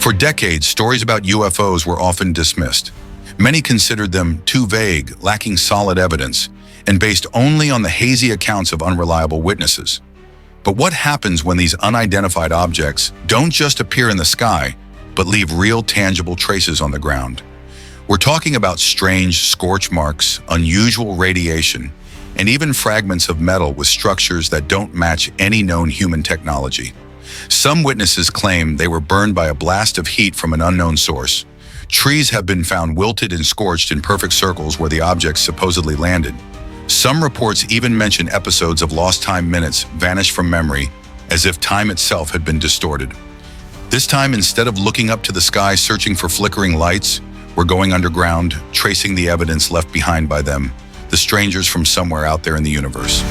For decades, stories about UFOs were often dismissed. Many considered them too vague, lacking solid evidence, and based only on the hazy accounts of unreliable witnesses. But what happens when these unidentified objects don't just appear in the sky, but leave real tangible traces on the ground? We're talking about strange scorch marks, unusual radiation, and even fragments of metal with structures that don't match any known human technology. Some witnesses claim they were burned by a blast of heat from an unknown source. Trees have been found wilted and scorched in perfect circles where the objects supposedly landed. Some reports even mention episodes of lost time minutes vanished from memory, as if time itself had been distorted. This time, instead of looking up to the sky searching for flickering lights, we're going underground, tracing the evidence left behind by them, the strangers from somewhere out there in the universe.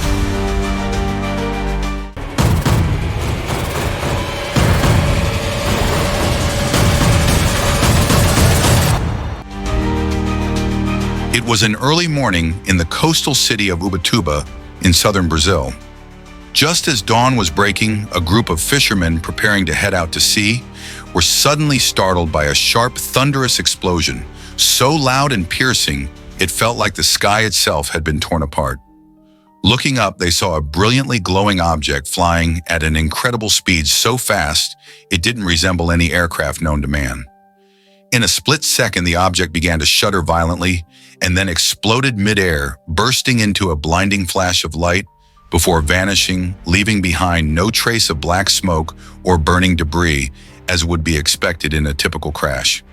It was an early morning in the coastal city of Ubatuba in southern Brazil. Just as dawn was breaking, a group of fishermen preparing to head out to sea were suddenly startled by a sharp, thunderous explosion, so loud and piercing it felt like the sky itself had been torn apart. Looking up, they saw a brilliantly glowing object flying at an incredible speed so fast it didn't resemble any aircraft known to man. In a split second, the object began to shudder violently and then exploded midair, bursting into a blinding flash of light before vanishing, leaving behind no trace of black smoke or burning debris as would be expected in a typical crash.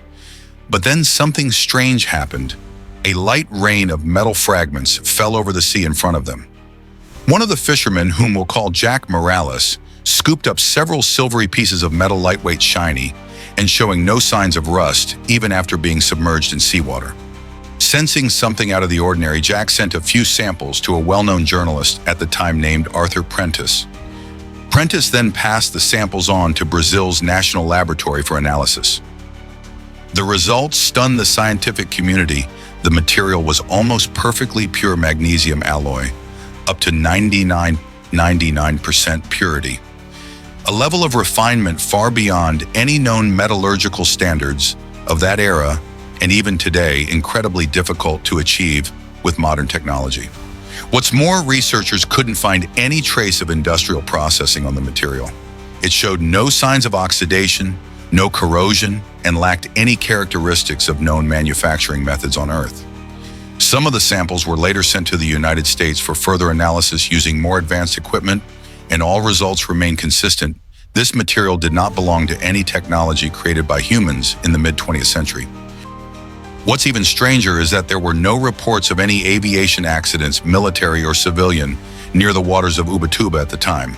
But then something strange happened. A light rain of metal fragments fell over the sea in front of them. One of the fishermen, whom we'll call Jack Morales, scooped up several silvery pieces of metal, lightweight, shiny, and showing no signs of rust even after being submerged in seawater. Sensing something out of the ordinary, Jack sent a few samples to a well-known journalist at the time named Arthur Prentice. Prentice then passed the samples on to Brazil's national laboratory for analysis. The results stunned the scientific community. The material was almost perfectly pure magnesium alloy, up to 99% purity. A level of refinement far beyond any known metallurgical standards of that era, and even today, incredibly difficult to achieve with modern technology. What's more, researchers couldn't find any trace of industrial processing on the material. It showed no signs of oxidation, no corrosion, and lacked any characteristics of known manufacturing methods on Earth. Some of the samples were later sent to the United States for further analysis using more advanced equipment, and all results remain consistent. This material did not belong to any technology created by humans in the mid-20th century. What's even stranger is that there were no reports of any aviation accidents, military or civilian, near the waters of Ubatuba at the time.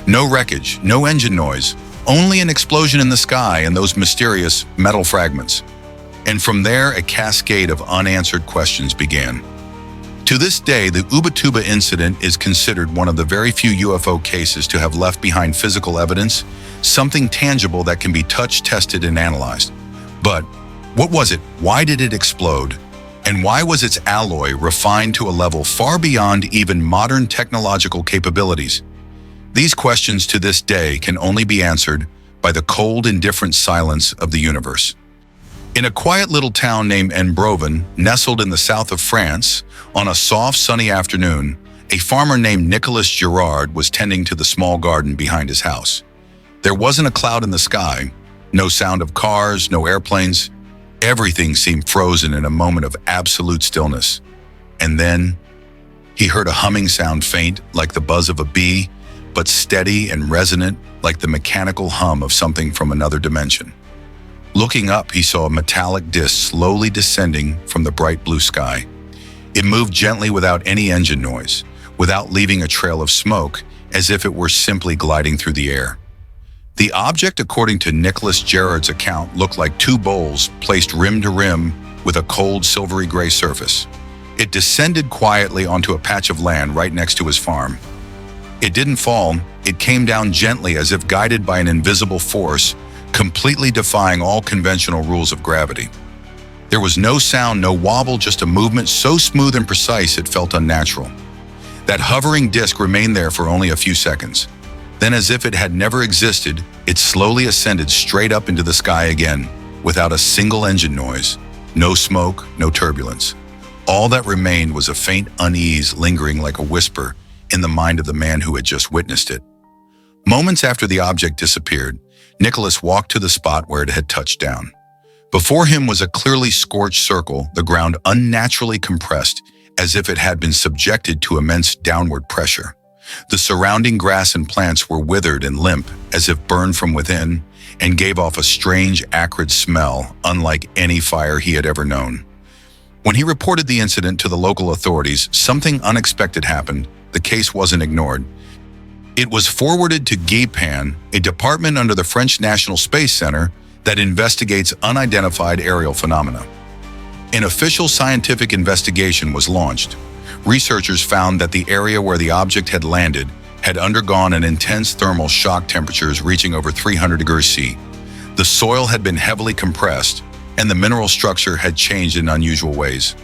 No wreckage, no engine noise, only an explosion in the sky and those mysterious metal fragments. And from there, a cascade of unanswered questions began. To this day, the Ubatuba incident is considered one of the very few UFO cases to have left behind physical evidence, something tangible that can be touched, tested, and analyzed. But what was it? Why did it explode? And why was its alloy refined to a level far beyond even modern technological capabilities? These questions to this day can only be answered by the cold, indifferent silence of the universe. In a quiet little town named Embroven, nestled in the south of France, on a soft, sunny afternoon, a farmer named Nicolas Girard was tending to the small garden behind his house. There wasn't a cloud in the sky, no sound of cars, no airplanes. Everything seemed frozen in a moment of absolute stillness. And then he heard a humming sound, faint like the buzz of a bee, but steady and resonant like the mechanical hum of something from another dimension. Looking up, he saw a metallic disc slowly descending from the bright blue sky. It moved gently without any engine noise, without leaving a trail of smoke, as if it were simply gliding through the air. The object, according to Nicolas Girard's account, looked like two bowls placed rim to rim with a cold, silvery gray surface. It descended quietly onto a patch of land right next to his farm. It didn't fall, it came down gently as if guided by an invisible force, completely defying all conventional rules of gravity. There was no sound, no wobble, just a movement so smooth and precise it felt unnatural. That hovering disc remained there for only a few seconds. Then, as if it had never existed, It slowly ascended straight up into the sky again, without a single engine noise, no smoke, no turbulence. All that remained was a faint unease lingering like a whisper in the mind of the man who had just witnessed it. Moments after the object disappeared, Nicholas walked to the spot where it had touched down. Before him was a clearly scorched circle, the ground unnaturally compressed, as if it had been subjected to immense downward pressure. The surrounding grass and plants were withered and limp, as if burned from within, and gave off a strange, acrid smell, unlike any fire he had ever known. When he reported the incident to the local authorities, something unexpected happened. The case wasn't ignored. It was forwarded to GIPAN, a department under the French National Space Center that investigates unidentified aerial phenomena. An official scientific investigation was launched. Researchers found that the area where the object had landed had undergone an intense thermal shock, temperatures reaching over 300 degrees C. The soil had been heavily compressed, and the mineral structure had changed in unusual ways.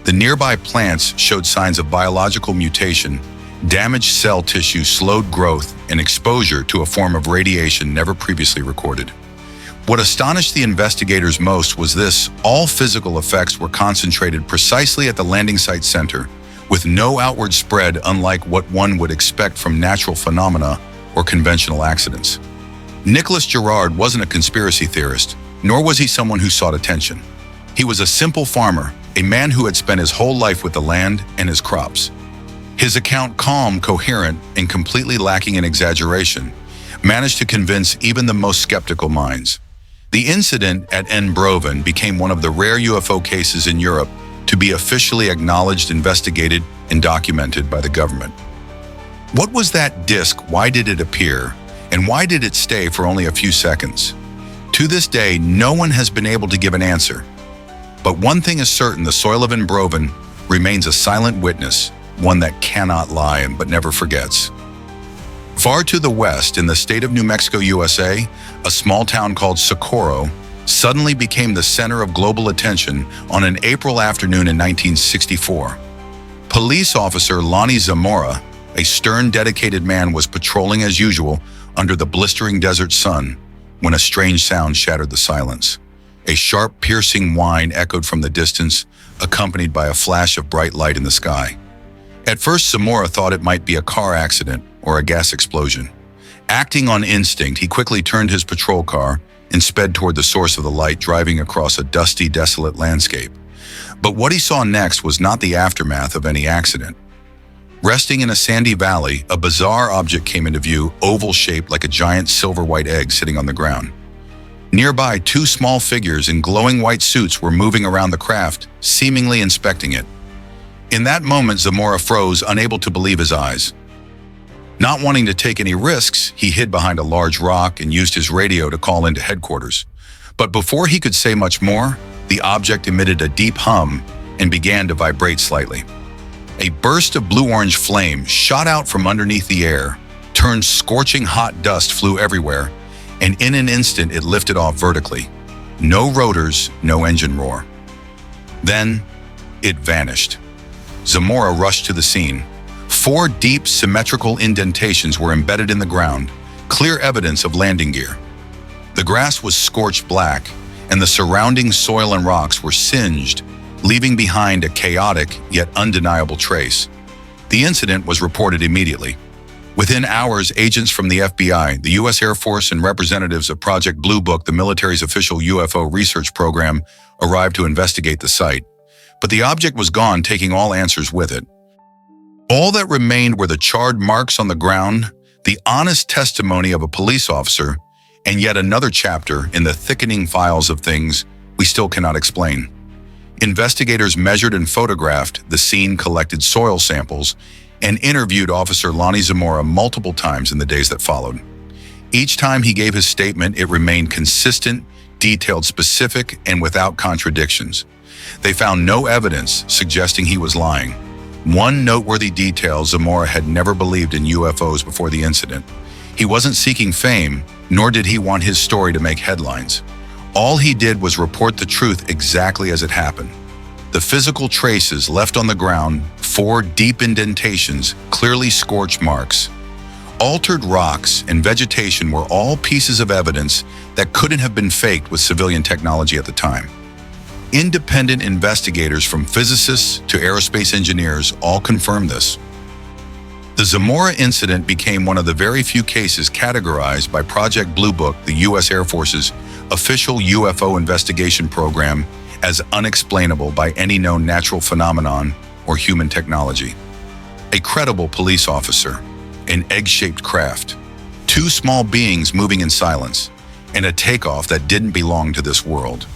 The nearby plants showed signs of biological mutation. Damaged cell tissue slowed growth, and exposure to a form of radiation never previously recorded. What astonished the investigators most was this: all physical effects were concentrated precisely at the landing site center, with no outward spread, unlike what one would expect from natural phenomena or conventional accidents. Nicholas Girard wasn't a conspiracy theorist, nor was he someone who sought attention. He was a simple farmer, a man who had spent his whole life with the land and his crops. His account, calm, coherent, and completely lacking in exaggeration, managed to convince even the most skeptical minds. The incident at Eindhoven became one of the rare UFO cases in Europe to be officially acknowledged, investigated, and documented by the government. What was that disc? Why did it appear? And why did it stay for only a few seconds? To this day, no one has been able to give an answer. But one thing is certain: the soil of Eindhoven remains a silent witness, one that cannot lie but never forgets. Far to the west, in the state of New Mexico, USA, a small town called Socorro suddenly became the center of global attention on an April afternoon in 1964. Police officer Lonnie Zamora, a stern, dedicated man, was patrolling as usual under the blistering desert sun when a strange sound shattered the silence. A sharp, piercing whine echoed from the distance, accompanied by a flash of bright light in the sky. At first, Zamora thought it might be a car accident or a gas explosion. Acting on instinct, he quickly turned his patrol car and sped toward the source of the light, driving across a dusty, desolate landscape. But what he saw next was not the aftermath of any accident. Resting in a sandy valley, a bizarre object came into view, oval-shaped like a giant silver-white egg sitting on the ground. Nearby, two small figures in glowing white suits were moving around the craft, seemingly inspecting it. In that moment, Zamora froze, unable to believe his eyes. Not wanting to take any risks, he hid behind a large rock and used his radio to call into headquarters. But before he could say much more, the object emitted a deep hum and began to vibrate slightly. A burst of blue-orange flame shot out from underneath the air, turned scorching hot dust flew everywhere, and in an instant it lifted off vertically. No rotors, no engine roar. Then, it vanished. Zamora rushed to the scene. 4 deep, symmetrical indentations were embedded in the ground, clear evidence of landing gear. The grass was scorched black, and the surrounding soil and rocks were singed, leaving behind a chaotic yet undeniable trace. The incident was reported immediately. Within hours, agents from the FBI, the U.S. Air Force, and representatives of Project Blue Book, the military's official UFO research program, arrived to investigate the site. But the object was gone, taking all answers with it. All that remained were the charred marks on the ground, the honest testimony of a police officer, and yet another chapter in the thickening files of things we still cannot explain. Investigators measured and photographed the scene, collected soil samples, and interviewed Officer Lonnie Zamora multiple times in the days that followed. Each time he gave his statement, it remained consistent, detailed, specific, and without contradictions. They found no evidence suggesting he was lying. One noteworthy detail: Zamora had never believed in UFOs before the incident. He wasn't seeking fame, nor did he want his story to make headlines. All he did was report the truth exactly as it happened. The physical traces left on the ground, 4 deep indentations, clearly scorched marks. Altered rocks and vegetation were all pieces of evidence that couldn't have been faked with civilian technology at the time. Independent investigators from physicists to aerospace engineers all confirmed this. The Zamora incident became one of the very few cases categorized by Project Blue Book, the U.S. Air Force's official UFO investigation program, as unexplainable by any known natural phenomenon or human technology. A credible police officer, an egg-shaped craft, two small beings moving in silence, and a takeoff that didn't belong to this world.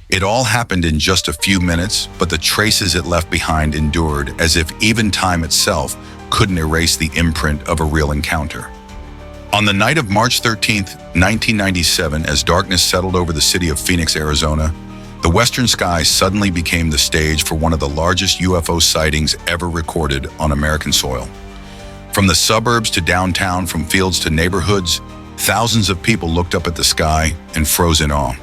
It all happened in just a few minutes, but the traces it left behind endured as if even time itself couldn't erase the imprint of a real encounter. On the night of March 13, 1997, as darkness settled over the city of Phoenix, Arizona, the western sky suddenly became the stage for one of the largest UFO sightings ever recorded on American soil. From the suburbs to downtown, from fields to neighborhoods, thousands of people looked up at the sky and froze in awe.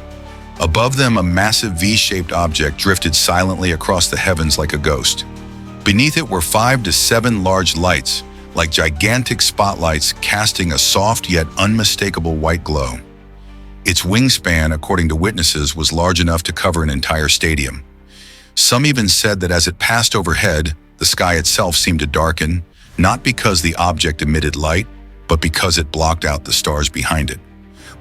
Above them, a massive V-shaped object drifted silently across the heavens like a ghost. Beneath it were 5 to 7 large lights, like gigantic spotlights casting a soft yet unmistakable white glow. Its wingspan, according to witnesses, was large enough to cover an entire stadium. Some even said that as it passed overhead, the sky itself seemed to darken, not because the object emitted light, but because it blocked out the stars behind it.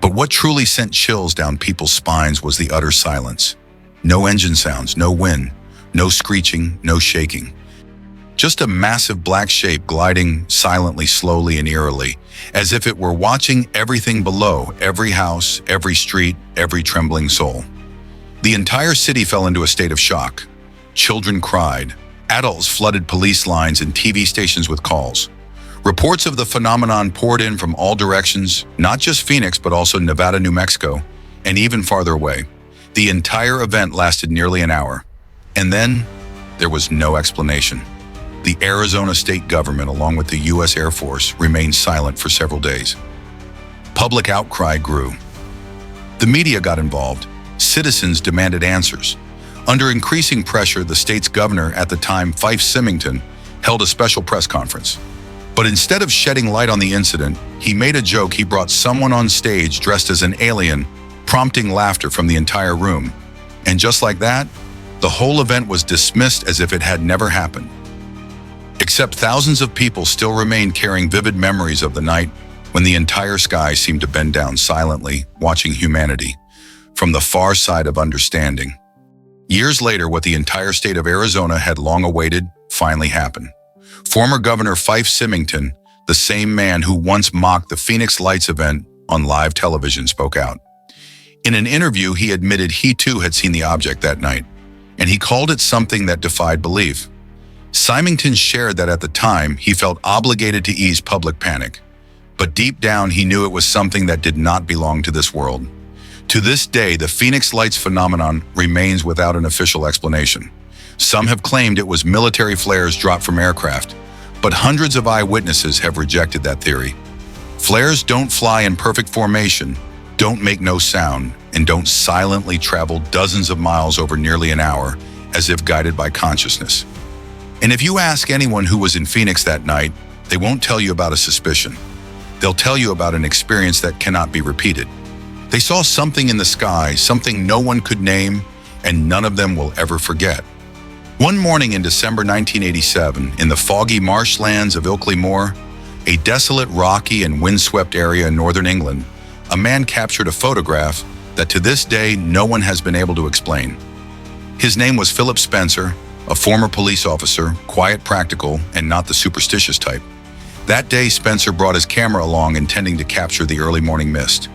But what truly sent chills down people's spines was the utter silence. No engine sounds, no wind, no screeching, no shaking. Just a massive black shape gliding silently, slowly, and eerily, as if it were watching everything below, every house, every street, every trembling soul. The entire city fell into a state of shock. Children cried. Adults flooded police lines and TV stations with calls. Reports of the phenomenon poured in from all directions, not just Phoenix, but also Nevada, New Mexico, and even farther away. The entire event lasted nearly an hour. And then, there was no explanation. The Arizona state government, along with the U.S. Air Force, remained silent for several days. Public outcry grew. The media got involved. Citizens demanded answers. Under increasing pressure, the state's governor at the time, Fife Symington, held a special press conference. But instead of shedding light on the incident, he made a joke. He brought someone on stage dressed as an alien, prompting laughter from the entire room. And just like that, the whole event was dismissed as if it had never happened. Except thousands of people still remained carrying vivid memories of the night when the entire sky seemed to bend down silently, watching humanity from the far side of understanding. Years later, what the entire state of Arizona had long awaited finally happened. Former Governor Fife Symington, the same man who once mocked the Phoenix Lights event on live television, spoke out. In an interview, he admitted he too had seen the object that night, and he called it something that defied belief. Symington shared that at the time, he felt obligated to ease public panic, but deep down he knew it was something that did not belong to this world. To this day, the Phoenix Lights phenomenon remains without an official explanation. Some have claimed it was military flares dropped from aircraft, but hundreds of eyewitnesses have rejected that theory. Flares don't fly in perfect formation, don't make no sound, and don't silently travel dozens of miles over nearly an hour as if guided by consciousness. And if you ask anyone who was in Phoenix that night, they won't tell you about a suspicion. They'll tell you about an experience that cannot be repeated. They saw something in the sky, something no one could name, and none of them will ever forget. One morning in December 1987, in the foggy marshlands of Ilkley Moor, a desolate, rocky, and windswept area in northern England, a man captured a photograph that to this day no one has been able to explain. His name was Philip Spencer, a former police officer, quiet, practical, and not the superstitious type. That day, Spencer brought his camera along intending to capture the early morning mist.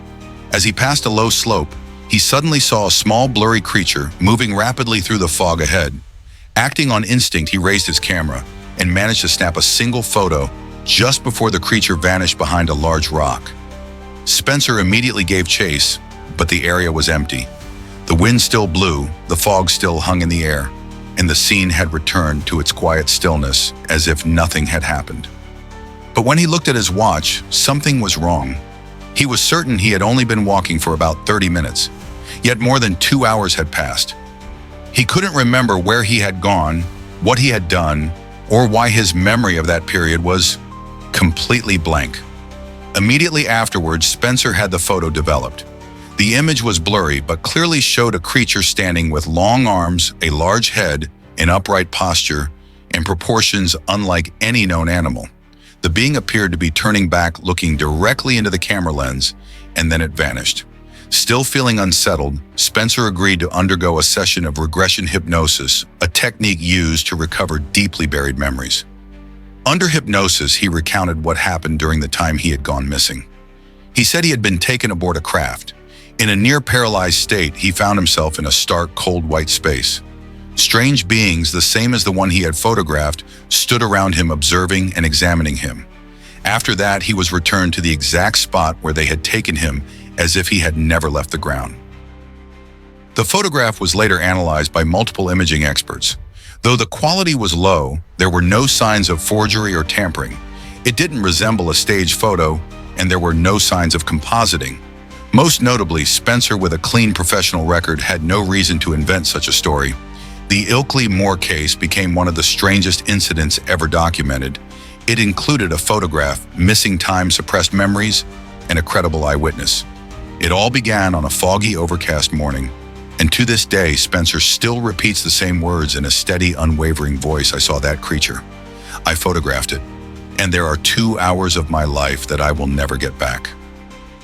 As he passed a low slope, he suddenly saw a small, blurry creature moving rapidly through the fog ahead. Acting on instinct, he raised his camera and managed to snap a single photo just before the creature vanished behind a large rock. Spencer immediately gave chase, but the area was empty. The wind still blew, the fog still hung in the air, and the scene had returned to its quiet stillness as if nothing had happened. But when he looked at his watch, something was wrong. He was certain he had only been walking for about 30 minutes, yet more than 2 hours had passed. He couldn't remember where he had gone, what he had done, or why his memory of that period was completely blank. Immediately afterwards, Spencer had the photo developed. The image was blurry, but clearly showed a creature standing with long arms, a large head, an upright posture, and proportions unlike any known animal. The being appeared to be turning back, looking directly into the camera lens, and then it vanished. Still feeling unsettled, Spencer agreed to undergo a session of regression hypnosis, a technique used to recover deeply buried memories. Under hypnosis, he recounted what happened during the time he had gone missing. He said he had been taken aboard a craft. In a near-paralyzed state, he found himself in a stark, cold white space. Strange beings, the same as the one he had photographed, stood around him observing and examining him. After that, he was returned to the exact spot where they had taken him, as if he had never left the ground. The photograph was later analyzed by multiple imaging experts. Though the quality was low, there were no signs of forgery or tampering. It didn't resemble a staged photo, and there were no signs of compositing. Most notably, Spencer, with a clean professional record, had no reason to invent such a story. The Ilkley Moore case became one of the strangest incidents ever documented. It included a photograph, missing time, suppressed memories, and a credible eyewitness. It all began on a foggy, overcast morning, and to this day, Spencer still repeats the same words in a steady, unwavering voice. "I saw that creature. I photographed it. And there are 2 hours of my life that I will never get back."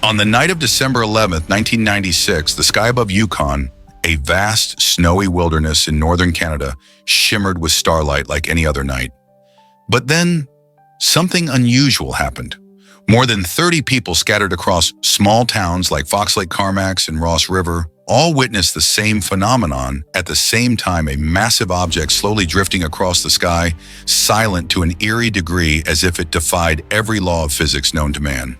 On the night of December 11th, 1996, the sky above Yukon, a vast, snowy wilderness in northern Canada, shimmered with starlight like any other night. But then, something unusual happened. More than 30 people scattered across small towns like Fox Lake, Carmacks, and Ross River all witnessed the same phenomenon. At the same time, a massive object slowly drifting across the sky, silent to an eerie degree, as if it defied every law of physics known to man.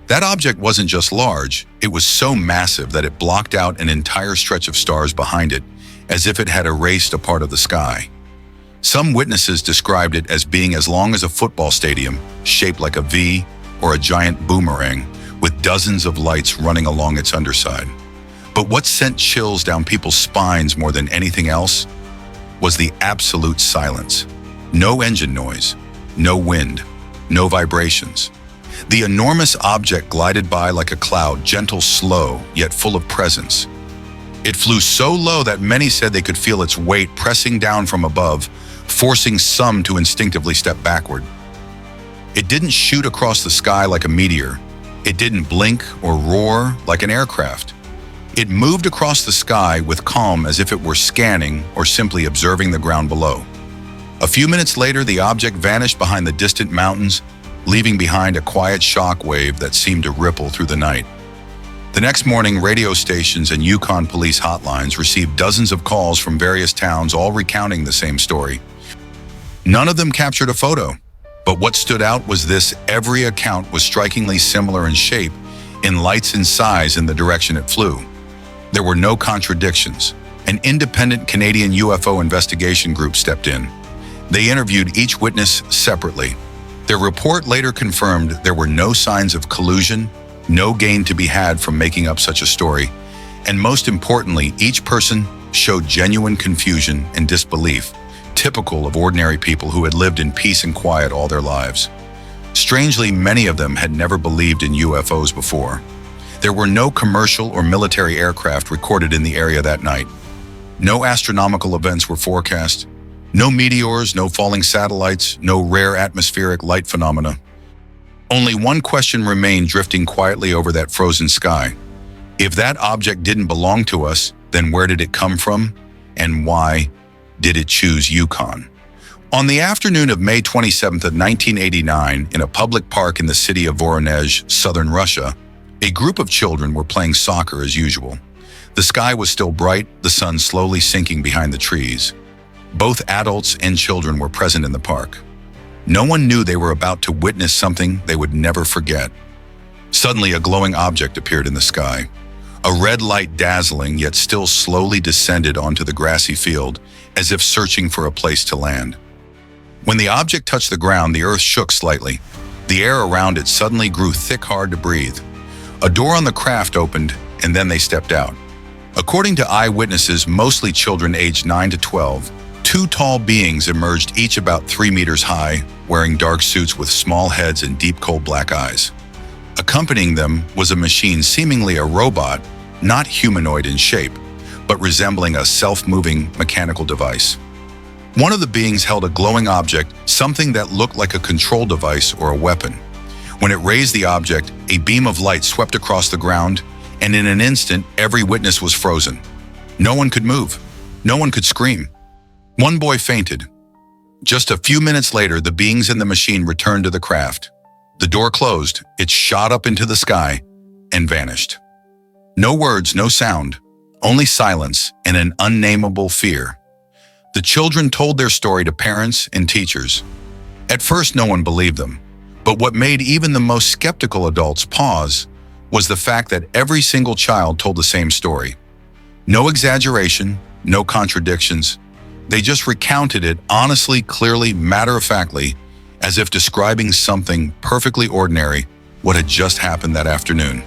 That object wasn't just large, it was so massive that it blocked out an entire stretch of stars behind it, as if it had erased a part of the sky. Some witnesses described it as being as long as a football stadium, shaped like a V or a giant boomerang, with dozens of lights running along its underside. But what sent chills down people's spines more than anything else was the absolute silence. No engine noise, no wind, no vibrations. The enormous object glided by like a cloud, gentle, slow, yet full of presence. It flew so low that many said they could feel its weight pressing down from above, forcing some to instinctively step backward. It didn't shoot across the sky like a meteor. It didn't blink or roar like an aircraft. It moved across the sky with calm, as if it were scanning or simply observing the ground below. A few minutes later, the object vanished behind the distant mountains, leaving behind a quiet shock wave that seemed to ripple through the night. The next morning, radio stations and Yukon police hotlines received dozens of calls from various towns, all recounting the same story. None of them captured a photo, but what stood out was this: every account was strikingly similar in shape, in lights and size, in the direction it flew. There were no contradictions. An independent Canadian UFO investigation group stepped in. They interviewed each witness separately. Their report later confirmed there were no signs of collusion, no gain to be had from making up such a story, and most importantly, each person showed genuine confusion and disbelief, typical of ordinary people who had lived in peace and quiet all their lives. Strangely, many of them had never believed in UFOs before. There were no commercial or military aircraft recorded in the area that night. No astronomical events were forecast. No meteors, no falling satellites, no rare atmospheric light phenomena. Only one question remained drifting quietly over that frozen sky. If that object didn't belong to us, then where did it come from? And why did it choose Yukon? On the afternoon of May 27th of 1989, in a public park in the city of Voronezh, southern Russia, a group of children were playing soccer as usual. The sky was still bright, the sun slowly sinking behind the trees. Both adults and children were present in the park. No one knew they were about to witness something they would never forget. Suddenly, a glowing object appeared in the sky. A red light, dazzling yet still, slowly descended onto the grassy field, as if searching for a place to land. When the object touched the ground, the earth shook slightly. The air around it suddenly grew thick, hard to breathe. A door on the craft opened, and then they stepped out. According to eyewitnesses, mostly children aged 9 to 12, two tall beings emerged, each about 3 meters high, wearing dark suits with small heads and deep, cold black eyes. Accompanying them was a machine seemingly a robot, not humanoid in shape, but resembling a self-moving mechanical device. One of the beings held a glowing object, something that looked like a control device or a weapon. When it raised the object, a beam of light swept across the ground, and in an instant, every witness was frozen. No one could move. No one could scream. One boy fainted. Just a few minutes later, the beings in the machine returned to the craft. The door closed, it shot up into the sky, and vanished. No words, no sound, only silence and an unnameable fear. The children told their story to parents and teachers. At first, no one believed them, but what made even the most skeptical adults pause was the fact that every single child told the same story. No exaggeration, no contradictions. They just recounted it honestly, clearly, matter-of-factly, as if describing something perfectly ordinary, what had just happened that afternoon.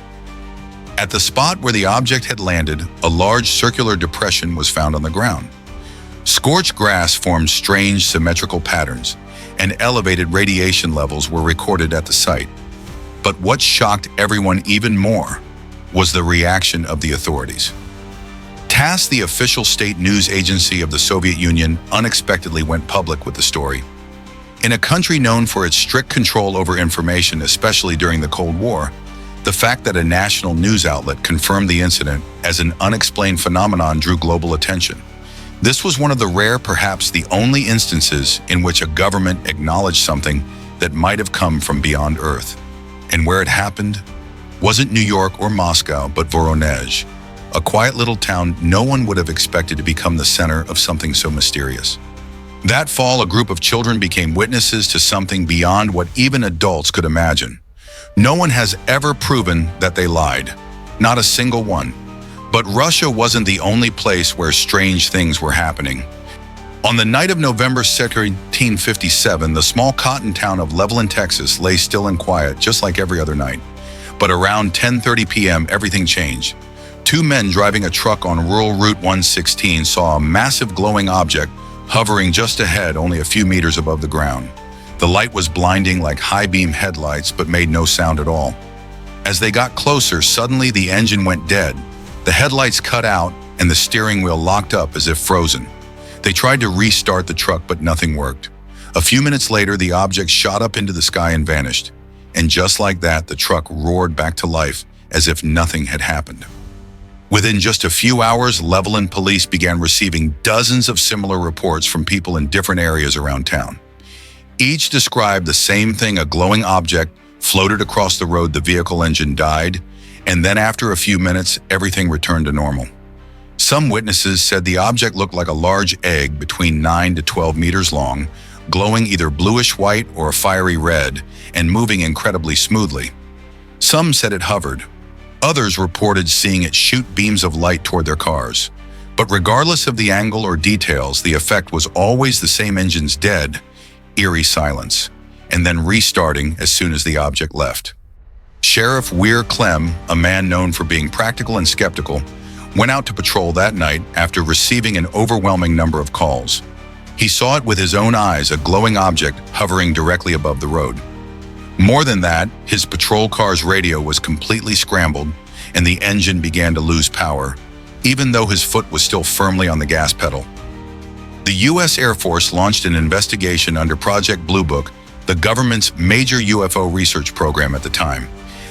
At the spot where the object had landed, a large circular depression was found on the ground. Scorched grass formed strange symmetrical patterns, and elevated radiation levels were recorded at the site. But what shocked everyone even more was the reaction of the authorities. TASS, the official state news agency of the Soviet Union, unexpectedly went public with the story. In a country known for its strict control over information, especially during the Cold War, the fact that a national news outlet confirmed the incident as an unexplained phenomenon drew global attention. This was one of the rare, perhaps the only instances in which a government acknowledged something that might have come from beyond Earth. And where it happened wasn't New York or Moscow, but Voronezh, a quiet little town no one would have expected to become the center of something so mysterious. That fall, a group of children became witnesses to something beyond what even adults could imagine. No one has ever proven that they lied, not a single one. But Russia wasn't the only place where strange things were happening. On the night of November 2nd, 1957, the small cotton town of Levelland, Texas lay still and quiet, just like every other night. But around 10:30 p.m., everything changed. Two men driving a truck on rural Route 116 saw a massive glowing object hovering just ahead, only a few meters above the ground. The light was blinding like high-beam headlights, but made no sound at all. As they got closer, suddenly the engine went dead. The headlights cut out and the steering wheel locked up as if frozen. They tried to restart the truck, but nothing worked. A few minutes later, the object shot up into the sky and vanished. And just like that, the truck roared back to life as if nothing had happened. Within just a few hours, Levelland police began receiving dozens of similar reports from people in different areas around town. Each described the same thing: a glowing object floated across the road, the vehicle engine died, and then after a few minutes, everything returned to normal. Some witnesses said the object looked like a large egg between 9 to 12 meters long, glowing either bluish-white or a fiery red, and moving incredibly smoothly. Some said it hovered. Others reported seeing it shoot beams of light toward their cars. But regardless of the angle or details, the effect was always the same: engine's dead, eerie silence, and then restarting as soon as the object left. Sheriff Weir Clem, a man known for being practical and skeptical, went out to patrol that night after receiving an overwhelming number of calls. He saw it with his own eyes, a glowing object hovering directly above the road. More than that, his patrol car's radio was completely scrambled and the engine began to lose power, even though his foot was still firmly on the gas pedal. The U.S. Air Force launched an investigation under Project Blue Book, the government's major UFO research program at the time.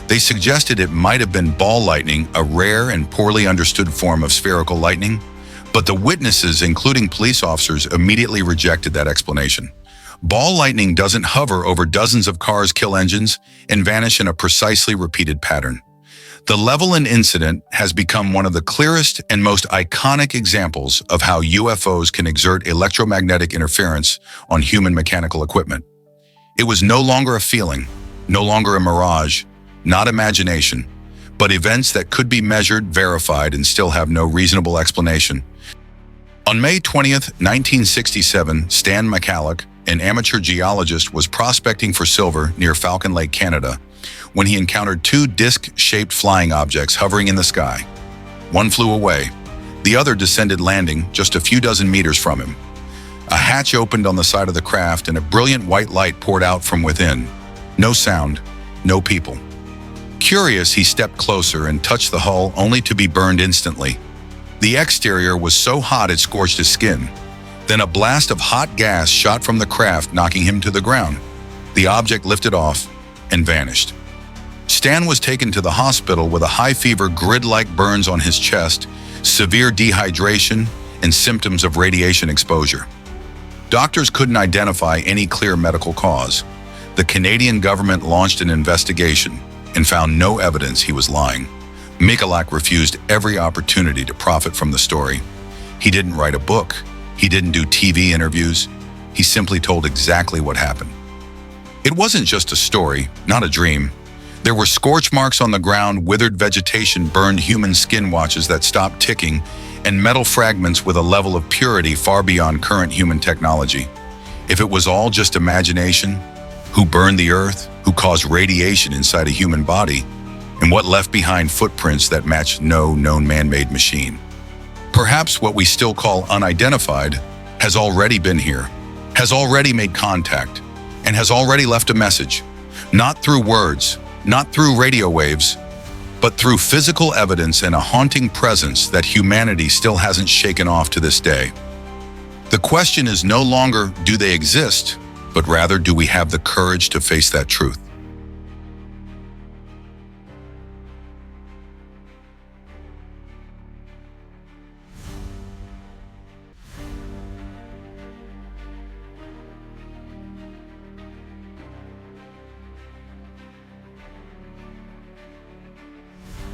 They suggested it might have been ball lightning, a rare and poorly understood form of spherical lightning, but the witnesses, including police officers, immediately rejected that explanation. Ball lightning doesn't hover over dozens of cars, kill engines, and vanish in a precisely repeated pattern. The Levelland incident has become one of the clearest and most iconic examples of how UFOs can exert electromagnetic interference on human mechanical equipment. It was no longer a feeling, no longer a mirage, not imagination, but events that could be measured, verified, and still have no reasonable explanation. On May 20th, 1967, Stan McCulloch, an amateur geologist, was prospecting for silver near Falcon Lake, Canada, when he encountered two disc-shaped flying objects hovering in the sky. One flew away. The other descended, landing just a few dozen meters from him. A hatch opened on the side of the craft and a brilliant white light poured out from within. No sound, no people. Curious, he stepped closer and touched the hull only to be burned instantly. The exterior was so hot it scorched his skin. Then a blast of hot gas shot from the craft, knocking him to the ground. The object lifted off and vanished. Stan was taken to the hospital with a high fever, grid-like burns on his chest, severe dehydration, and symptoms of radiation exposure. Doctors couldn't identify any clear medical cause. The Canadian government launched an investigation and found no evidence he was lying. Michalak refused every opportunity to profit from the story. He didn't write a book. He didn't do TV interviews. He simply told exactly what happened. It wasn't just a story, not a dream. There were scorch marks on the ground, withered vegetation, burned human skin watches that stopped ticking, and metal fragments with a level of purity far beyond current human technology. If it was all just imagination, who burned the earth, who caused radiation inside a human body, and what left behind footprints that matched no known man-made machine? Perhaps what we still call unidentified has already been here, has already made contact, and has already left a message, not through words, not through radio waves, but through physical evidence and a haunting presence that humanity still hasn't shaken off to this day. The question is no longer, do they exist, but rather, do we have the courage to face that truth?